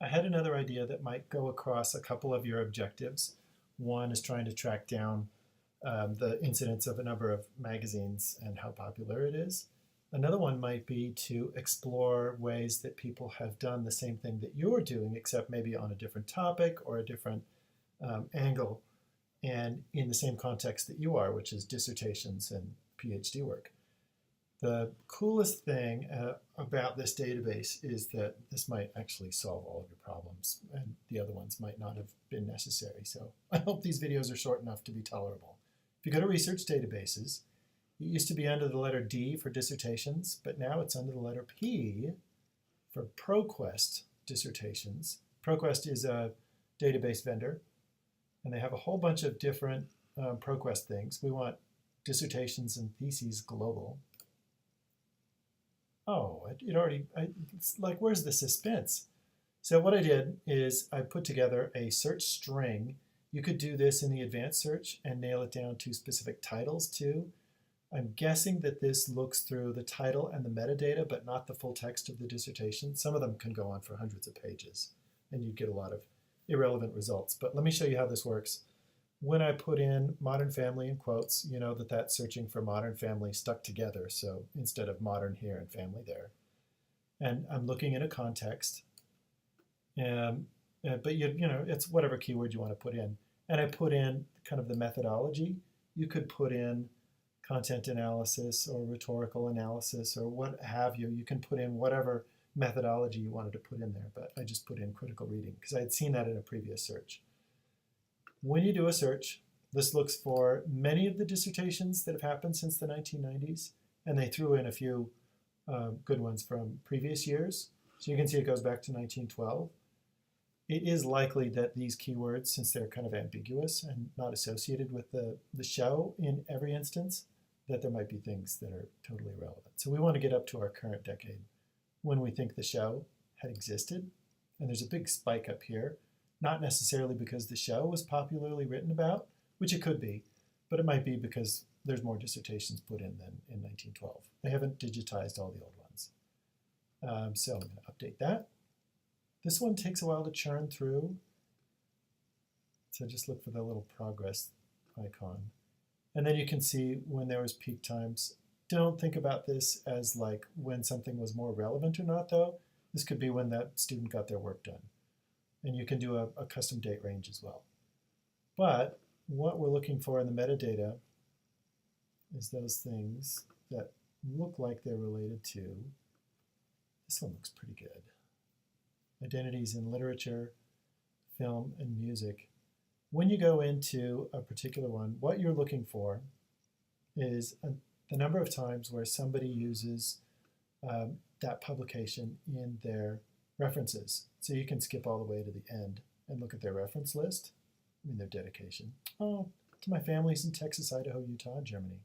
I had another idea that might go across a couple of your objectives. One is trying to track down the incidence of a number of magazines and how popular it is. Another one might be to explore ways that people have done the same thing that you're doing, except maybe on a different topic or a different angle, and in the same context that you are, which is dissertations and PhD work. The coolest thing about this database is that this might actually solve all of your problems, and the other ones might not have been necessary. So I hope these videos are short enough to be tolerable. If you go to research databases, it used to be under the letter D for dissertations, but now it's under the letter P for ProQuest dissertations. ProQuest is a database vendor, and they have a whole bunch of different ProQuest things. We want dissertations and theses global. Oh, it's like, where's the suspense? So what I did is I put together a search string. You could do this in the advanced search and nail it down to specific titles too. I'm guessing that this looks through the title and the metadata, but not the full text of the dissertation. Some of them can go on for hundreds of pages, and you'd get a lot of irrelevant results. But let me show you how this works. When I put in Modern Family in quotes, you know that that's searching for Modern Family stuck together. So instead of modern here and family there. And I'm looking in a context. But you know, it's whatever keyword you want to put in. And I put in kind of the methodology. You could put in content analysis or rhetorical analysis or what have you. You can put in whatever methodology you wanted to put in there. But I just put in critical reading because I had seen that in a previous search. When you do a search, this looks for many of the dissertations that have happened since the 1990s, and they threw in a few good ones from previous years. So you can see it goes back to 1912. It is likely that these keywords, since they're kind of ambiguous and not associated with the show in every instance, that there might be things that are totally irrelevant. So we want to get up to our current decade when we think the show had existed. And there's a big spike up here. Not necessarily because the show was popularly written about, which it could be, but it might be because there's more dissertations put in than in 1912. They haven't digitized all the old ones. So I'm going to update that. This one takes a while to churn through. So just look for the little progress icon. And then you can see when there was peak times. Don't think about this as like when something was more relevant or not, though. This could be when that student got their work done. And you can do a custom date range as well. But what we're looking for in the metadata is those things that look like they're related to. This one looks pretty good. Identities in literature, film, and music. When you go into a particular one, what you're looking for is the number of times where somebody uses that publication in their references. So you can skip all the way to the end and look at their reference list, their dedication. Oh, to my families in Texas, Idaho, Utah, and Germany.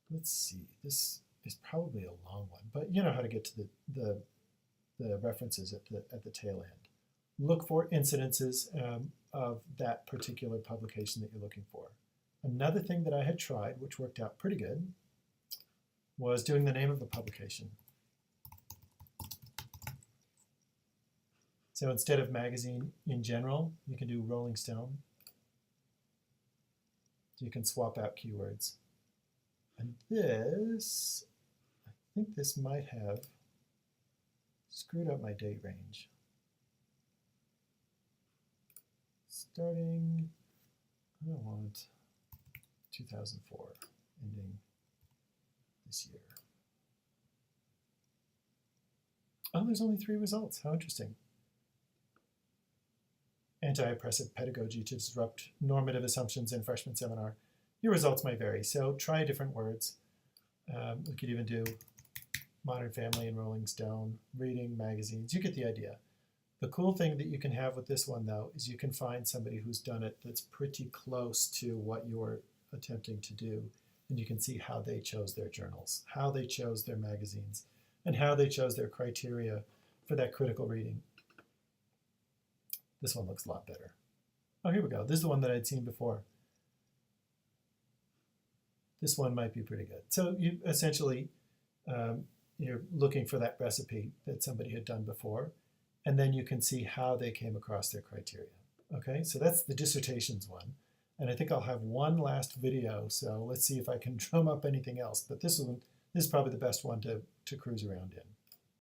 Let's see, this is probably a long one, but you know how to get to the references at the tail end. Look for incidences of that particular publication that you're looking for. Another thing that I had tried, which worked out pretty good, was doing the name of the publication. So instead of magazine in general, you can do Rolling Stone. So you can swap out keywords. And this, I think this might have screwed up my date range. Starting, I want 2004, ending this year. Oh, there's only 3 results. How interesting. Anti-oppressive pedagogy to disrupt normative assumptions in freshman seminar. Your results might vary, so try different words. We could even do Modern Family and Rolling Stone, reading, magazines. You get the idea. The cool thing that you can have with this one, though, is you can find somebody who's done it that's pretty close to what you're attempting to do, and you can see how they chose their journals, how they chose their magazines, and how they chose their criteria for that critical reading. This one looks a lot better. Oh, here we go. This is the one that I'd seen before. This one might be pretty good. So you essentially, you're looking for that recipe that somebody had done before, and then you can see how they came across their criteria. Okay, so that's the dissertations one. And I think I'll have one last video, so let's see if I can drum up anything else. But this is probably the best one to cruise around in.